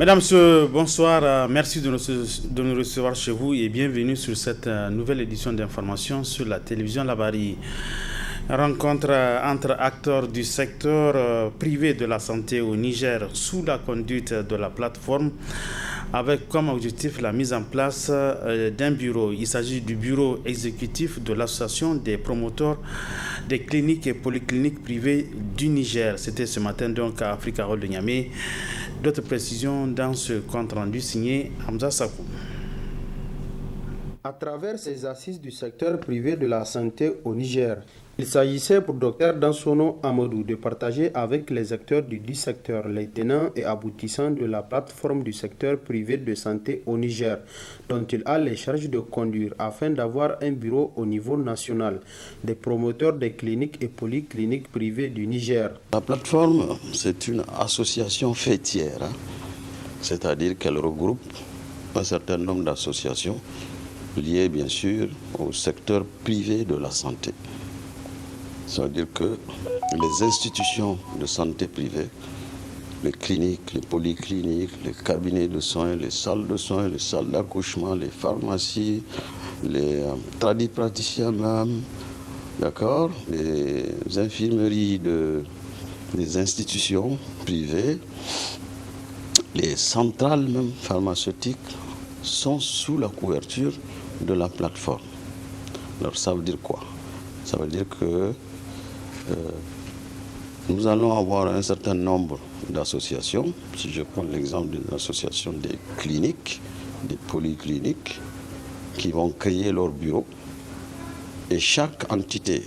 Mesdames, Messieurs, bonsoir. Merci de nous recevoir chez vous et bienvenue sur cette nouvelle édition d'information sur la télévision Labari. Rencontre entre acteurs du secteur privé de la santé au Niger sous la conduite de la plateforme avec comme objectif la mise en place d'un bureau. Il s'agit du bureau exécutif de l'association des promoteurs des cliniques et polycliniques privées du Niger. C'était ce matin donc à Africa Hall de Niamey. D'autres précisions dans ce compte rendu signé Hamza Sakou. À travers ces assises du secteur privé de la santé au Niger, il s'agissait pour Dr Dansono Amadou de partager avec les acteurs du secteur, les tenants et aboutissants de la plateforme du secteur privé de santé au Niger, dont il a les charges de conduire afin d'avoir un bureau au niveau national des promoteurs des cliniques et polycliniques privées du Niger. La plateforme, c'est une association faîtière, c'est-à-dire qu'elle regroupe un certain nombre d'associations liées bien sûr au secteur privé de la santé. C'est-à-dire que les institutions de santé privées, les cliniques, les polycliniques, les cabinets de soins, les salles de soins, les salles d'accouchement, les pharmacies, les tradipraticiens même, d'accord, les infirmeries des institutions privées, les centrales même pharmaceutiques sont sous la couverture de la plateforme. Alors ça veut dire quoi? Ça veut dire que nous allons avoir un certain nombre d'associations. Si je prends l'exemple d'une association des cliniques, des polycliniques, qui vont créer leur bureau. Et chaque entité,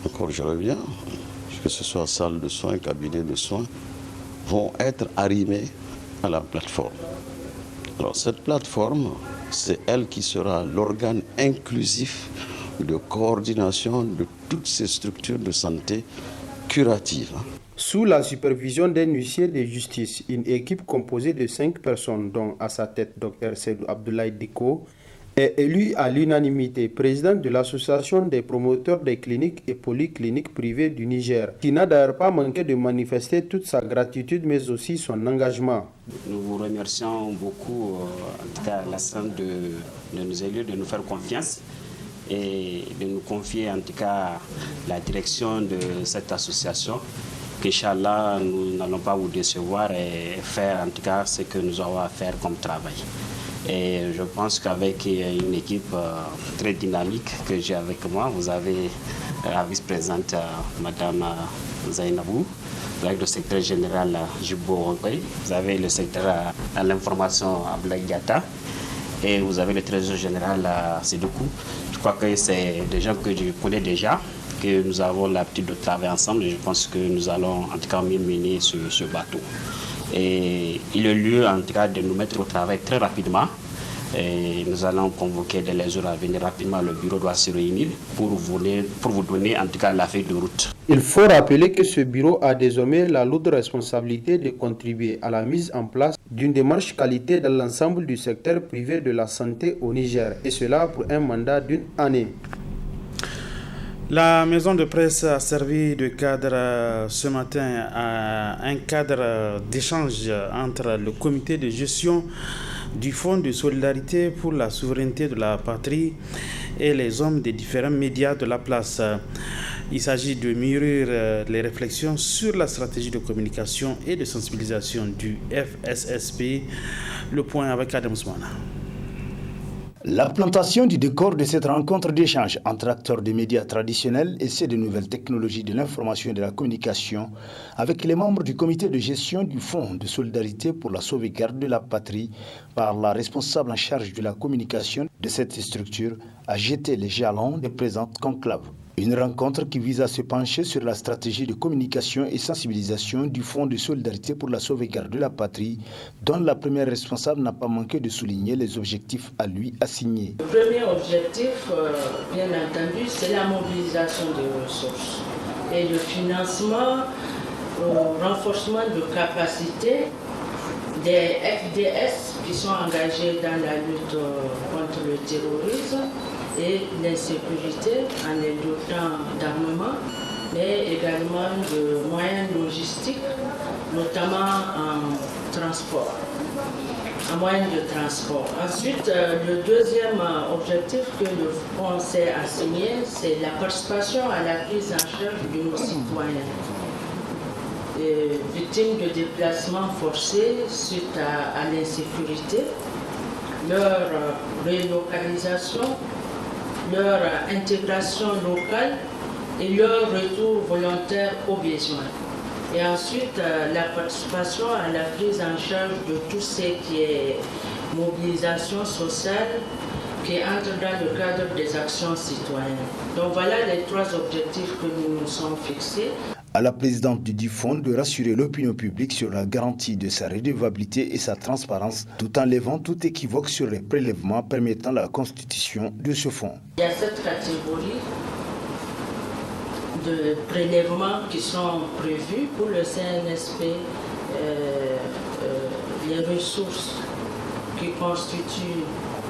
encore je reviens, que ce soit salle de soins, cabinet de soins, vont être arrimés à la plateforme. Alors cette plateforme, c'est elle qui sera l'organe inclusif de coordination de toutes ces structures de santé curatives. Sous la supervision d'un huissier de justice, une équipe composée de 5 personnes, dont à sa tête Dr Seydou Abdoulaye Diko, est élu à l'unanimité président de l'association des promoteurs des cliniques et polycliniques privées du Niger, qui n'a d'ailleurs pas manqué de manifester toute sa gratitude mais aussi son engagement. Nous vous remercions beaucoup, en tout cas à l'ensemble de nos élus, de nous faire confiance et de nous confier en tout cas la direction de cette association. Qu'Inch'Allah, nous n'allons pas vous décevoir et faire en tout cas ce que nous avons à faire comme travail. Et je pense qu'avec une équipe très dynamique que j'ai avec moi, vous avez la vice-présidente Madame Zainabou, vous avez le secrétaire général Jibo Rompey, vous avez le secrétaire à l'information Abdoulaye Diatta et vous avez le trésorier général Sédoukou. Je crois que c'est des gens que je connais déjà, que nous avons l'habitude de travailler ensemble et je pense que nous allons en tout cas mieux mener ce bateau. Et il est lieu en tout cas de nous mettre au travail très rapidement. Et nous allons convoquer dès les jours à venir rapidement. Le bureau doit se réunir pour vous donner en tout cas la feuille de route. Il faut rappeler que ce bureau a désormais la lourde responsabilité de contribuer à la mise en place d'une démarche qualité dans l'ensemble du secteur privé de la santé au Niger, et cela pour un mandat d'une année. La maison de presse a servi de cadre ce matin à un cadre d'échange entre le comité de gestion du Fonds de solidarité pour la souveraineté de la patrie et les hommes des différents médias de la place. Il s'agit de mûrir les réflexions sur la stratégie de communication et de sensibilisation du FSSP. Le point avec Adam Ousmana. La plantation du décor de cette rencontre d'échange entre acteurs des médias traditionnels et ceux des nouvelles technologies de l'information et de la communication avec les membres du comité de gestion du Fonds de solidarité pour la sauvegarde de la patrie par la responsable en charge de la communication de cette structure a jeté les jalons des présentes conclaves. Une rencontre qui vise à se pencher sur la stratégie de communication et sensibilisation du Fonds de solidarité pour la sauvegarde de la patrie, dont la première responsable n'a pas manqué de souligner les objectifs à lui assignés. Le premier objectif, bien entendu, c'est la mobilisation des ressources et le financement, le renforcement de capacité des FDS qui sont engagés dans la lutte contre le terrorisme et l'insécurité en les dotant d'armement mais également de moyens logistiques, notamment en transport, en moyens de transport. Ensuite, le deuxième objectif que le fonds s'est assigné, c'est la participation à la prise en charge de nos citoyens victimes de déplacements forcés suite à l'insécurité, leur relocalisation, leur intégration locale et leur retour volontaire aux besoins. Et ensuite, la participation à la prise en charge de tout ce qui est mobilisation sociale qui entre dans le cadre des actions citoyennes. Donc voilà les trois objectifs que nous nous sommes fixés. À la présidente du fonds de rassurer l'opinion publique sur la garantie de sa redevabilité et sa transparence, tout en levant tout équivoque sur les prélèvements permettant la constitution de ce fonds. Il y a cette catégorie de prélèvements qui sont prévus pour le CNSP, les ressources qui constituent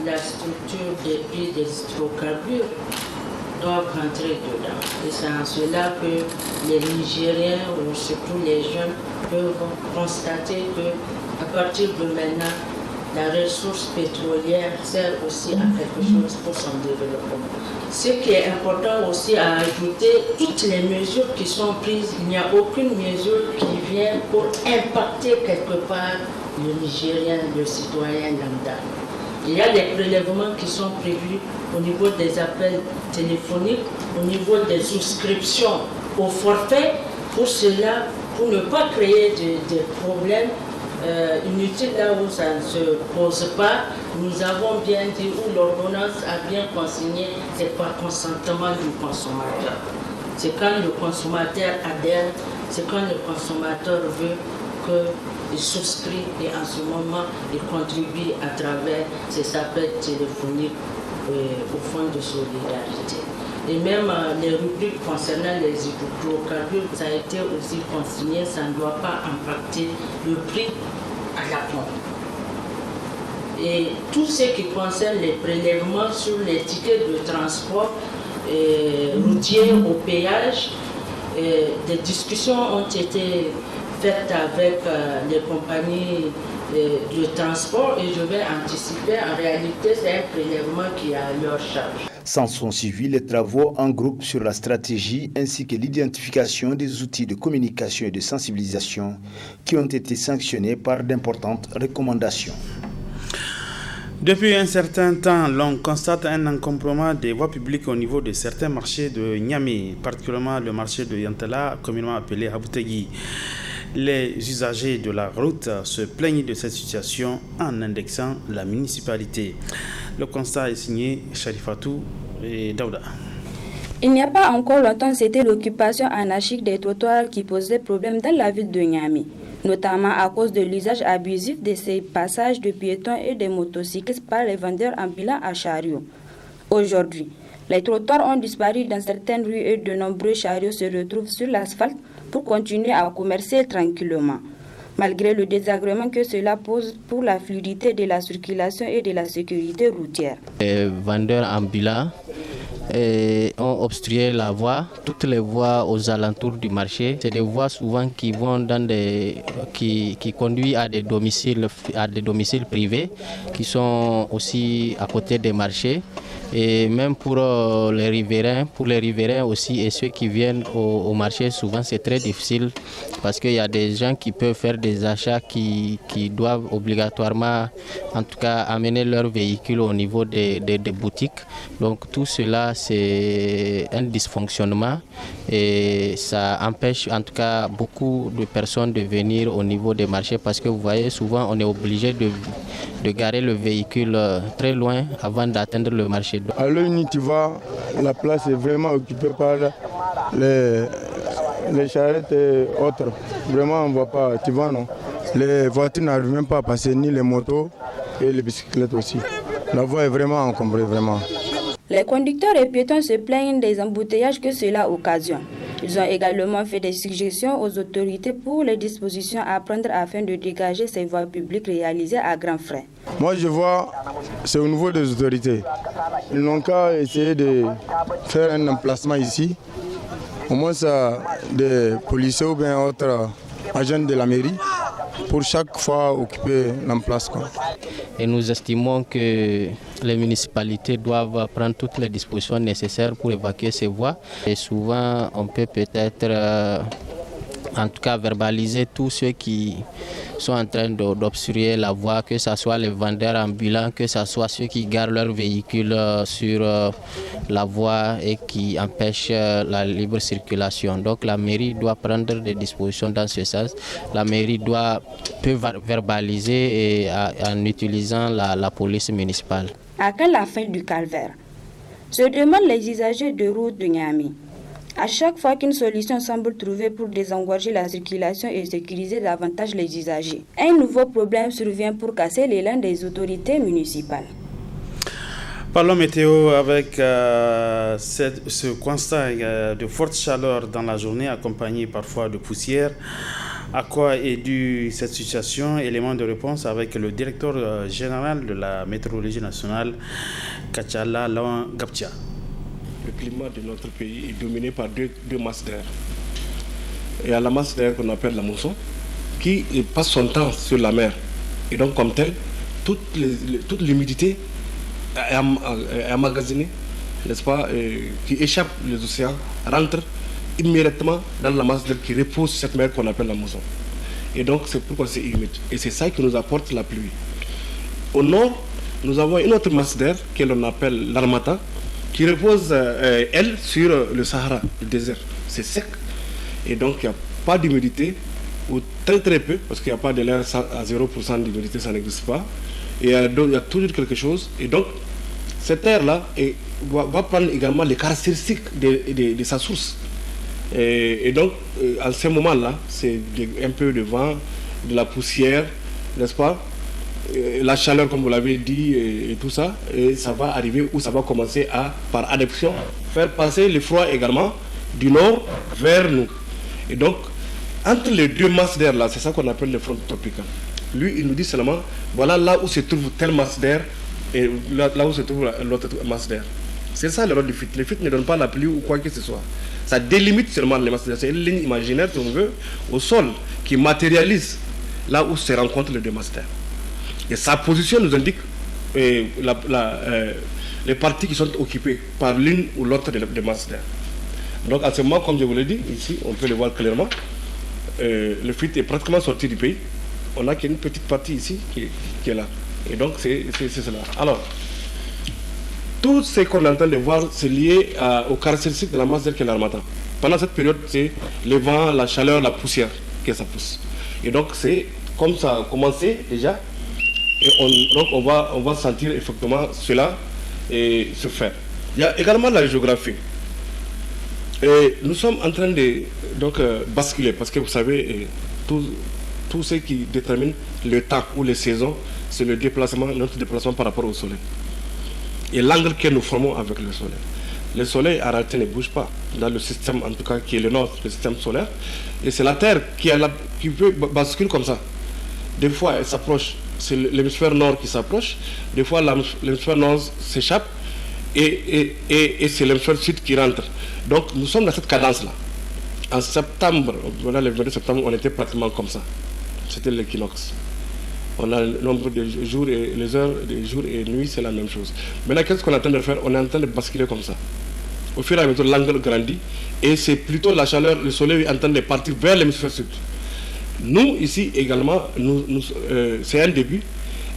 la structure des prix des hydrocarbures doivent rentrer dedans. Et c'est en cela que les Nigériens ou surtout les jeunes peuvent constater qu'à partir de maintenant, la ressource pétrolière sert aussi à quelque chose pour son développement. Ce qui est important aussi à ajouter, toutes les mesures qui sont prises, il n'y a aucune mesure qui vient pour impacter quelque part le Nigérien, le citoyen lambda. Il y a des prélèvements qui sont prévus au niveau des appels téléphoniques, au niveau des souscriptions au forfait. Pour cela, pour ne pas créer des problèmes inutiles là où ça ne se pose pas, nous avons bien dit, où l'ordonnance a bien consigné, c'est par consentement du consommateur. C'est quand le consommateur adhère, c'est quand le consommateur veut qu'il souscrit et en ce moment il contribue à travers ses appels téléphoniques au fonds de solidarité. Et même les rubriques concernant les hydrocarbures, ça a été aussi consigné, ça ne doit pas impacter le prix à la pompe. Et tout ce qui concerne les prélèvements sur les tickets de transport routier au péage, des discussions ont été faites avec les compagnies de transport et je vais anticiper, en réalité c'est un prélèvement qui est à leur charge. S'en sont suivis les travaux en groupe sur la stratégie ainsi que l'identification des outils de communication et de sensibilisation qui ont été sanctionnés par d'importantes recommandations. Depuis un certain temps, l'on constate un encombrement des voies publiques au niveau de certains marchés de Niamey, particulièrement le marché de Yantala, communément appelé Haboutegui. Les usagers de la route se plaignent de cette situation en indexant la municipalité. Le constat est signé Sharifatou et Daouda. Il n'y a pas encore longtemps, c'était l'occupation anarchique des trottoirs qui posait problème dans la ville de Niamey, notamment à cause de l'usage abusif de ces passages de piétons et de motocyclistes par les vendeurs ambulants à chariots. Aujourd'hui, les trottoirs ont disparu dans certaines rues et de nombreux chariots se retrouvent sur l'asphalte pour continuer à commercer tranquillement, malgré le désagrément que cela pose pour la fluidité de la circulation et de la sécurité routière. Les vendeurs ambulants ont obstrué la voie, toutes les voies aux alentours du marché. C'est des voies souvent qui vont dans qui conduisent à des domiciles privés qui sont aussi à côté des marchés. Et même pour les riverains aussi et ceux qui viennent au marché, souvent c'est très difficile parce qu'il y a des gens qui peuvent faire des achats qui doivent obligatoirement, en tout cas, amener leur véhicule au niveau des boutiques. Donc tout cela, c'est un dysfonctionnement et ça empêche en tout cas beaucoup de personnes de venir au niveau des marchés parce que vous voyez, souvent on est obligé de garer le véhicule très loin avant d'atteindre le marché. À l'œil tu vas, la place est vraiment occupée par les charrettes et autres. Vraiment on ne voit pas, tu vois non. Les voitures n'arrivent même pas à passer, ni les motos et les bicyclettes aussi. La voie est vraiment encombrée, vraiment. Les conducteurs et piétons se plaignent des embouteillages que cela occasionne. Ils ont également fait des suggestions aux autorités pour les dispositions à prendre afin de dégager ces voies publiques réalisées à grands frais. Moi je vois, c'est au niveau des autorités. Ils n'ont qu'à essayer de faire un emplacement ici au moins des policiers ou bien autres agents de la mairie pour chaque fois occuper l'emplacement, quoi. Et nous estimons que les municipalités doivent prendre toutes les dispositions nécessaires pour évacuer ces voies. Et souvent, on peut peut-être, en tout cas, verbaliser tous ceux qui sont en train d'obstruer la voie, que ce soit les vendeurs ambulants, que ce soit ceux qui garent leurs véhicules sur la voie et qui empêchent la libre circulation. Donc la mairie doit prendre des dispositions dans ce sens. La mairie peut verbaliser et, en utilisant la police municipale. À quand la fin du calvaire? Se demandent les usagers de route de Niamey. À chaque fois qu'une solution semble trouvée pour désengorger la circulation et sécuriser davantage les usagers, un nouveau problème survient pour casser l'élan des autorités municipales. Parlons météo avec ce constat de forte chaleur dans la journée accompagné parfois de poussière. À quoi est due cette situation? Élément de réponse avec le directeur général de la météorologie nationale, Kachala Lawan Gaptia. Le climat de notre pays est dominé par deux masses d'air. Il y a la masse d'air qu'on appelle la mousson, qui passe son temps sur la mer. Et donc, comme tel, toute l'humidité est emmagasinée, n'est-ce pas, qui échappe les océans, rentre immédiatement dans la masse d'air qui repose sur cette mer qu'on appelle la mousson. Et donc, c'est pourquoi c'est humide. Et c'est ça qui nous apporte la pluie. Au nord, nous avons une autre masse d'air que l'on appelle l'armatan, qui repose, elle, sur le Sahara, le désert. C'est sec. Et donc, il n'y a pas d'humidité, ou très très peu, parce qu'il n'y a pas de l'air à 0% d'humidité, ça n'existe pas. Et il y a toujours quelque chose. Et donc, cet air-là va prendre également les caractéristiques de sa source. Et donc, en ce moment-là, c'est un peu de vent, de la poussière, n'est-ce pas? La chaleur, comme vous l'avez dit, et tout ça, et ça va arriver où ça va commencer à, par adaptation, faire passer le froid également du nord vers nous. Et donc, entre les deux masses d'air là, c'est ça qu'on appelle le front tropical. Lui, il nous dit seulement, voilà là où se trouve telle masse d'air et là où se trouve l'autre masse d'air. C'est ça le rôle du filtre. Le filtre ne donne pas la pluie ou quoi que ce soit. Ça délimite seulement les masses d'air. C'est une ligne imaginaire, si on veut, au sol, qui matérialise là où se rencontrent les deux masses d'air. Et sa position nous indique les parties qui sont occupées par l'une ou l'autre des masses d'air. Donc à ce moment, comme je vous l'ai dit, ici, on peut le voir clairement, le filtre est pratiquement sorti du pays. On n'a qu'une petite partie ici qui est là. Et donc c'est cela. Alors, tout ce qu'on est en train de voir, c'est lié aux caractéristiques de la masse d'air qui est l'armatan. Pendant cette période, c'est le vent, la chaleur, la poussière que ça pousse. Et donc c'est comme ça a commencé déjà. Et donc on va sentir effectivement cela et se faire. Il y a également la géographie. Et nous sommes en train de basculer parce que vous savez, tout ce qui détermine le temps ou les saisons, c'est notre déplacement par rapport au soleil. Et l'angle que nous formons avec le soleil. Le soleil en réalité ne bouge pas dans le système, en tout cas qui est le nôtre, le système solaire. Et c'est la Terre qui peut basculer comme ça. Des fois elle s'approche, c'est l'hémisphère nord qui s'approche, des fois l'hémisphère nord s'échappe et c'est l'hémisphère sud qui rentre. Donc nous sommes dans cette cadence-là. En septembre, voilà, le 22 septembre, on était pratiquement comme ça. C'était l'équinoxe. On a le nombre de jours et les heures de jours et nuits, c'est la même chose. Maintenant, qu'est-ce qu'on est en train de faire? On est en train de basculer comme ça. Au fur et à mesure, l'angle grandit et c'est plutôt la chaleur, le soleil est en train de partir vers l'hémisphère sud. Nous, ici également, c'est un début.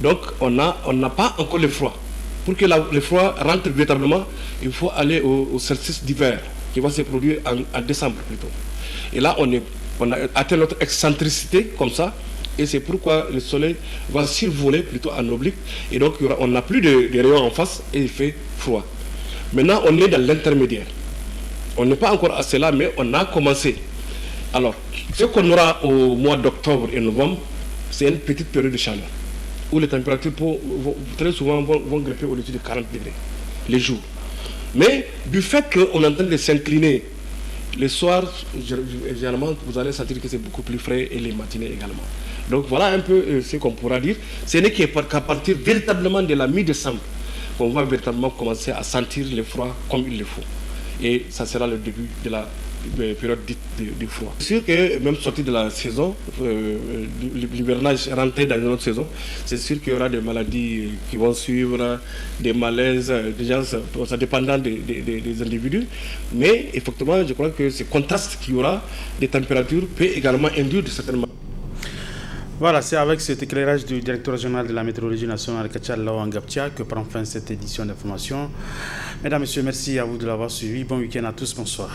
Donc, on n'a pas encore le froid. Pour que le froid rentre véritablement, il faut aller au solstice d'hiver qui va se produire en décembre plutôt. Et là, on a atteint notre excentricité comme ça. Et c'est pourquoi le soleil va survoler plutôt en oblique. Et donc, on n'a plus de rayons en face et il fait froid. Maintenant, on est dans l'intermédiaire. On n'est pas encore à cela, mais on a commencé. Alors, ce qu'on aura au mois d'octobre et novembre, c'est une petite période de chaleur, où les températures très souvent vont grimper au-dessus de 40 degrés les jours. Mais du fait qu'on est en train de s'incliner, les soirs, généralement, vous allez sentir que c'est beaucoup plus frais et les matinées également. Donc voilà un peu ce qu'on pourra dire. Ce n'est qu'à partir véritablement de la mi-décembre qu'on va véritablement commencer à sentir le froid comme il le faut. Et ça sera le début de la période dite de froid. C'est sûr que même sorti de la saison, l'hivernage rentré dans une autre saison, c'est sûr qu'il y aura des maladies qui vont suivre, des malaises, des gens, ça dépendant des individus. Mais effectivement, je crois que ce contraste qu'il y aura des températures peut également induire de certaines maladies. Voilà, c'est avec cet éclairage du directeur régional de la météorologie nationale, Kachal Lawangaptia, que prend fin cette édition d'information. Mesdames, Messieurs, merci à vous de l'avoir suivi. Bon week-end à tous, bonsoir.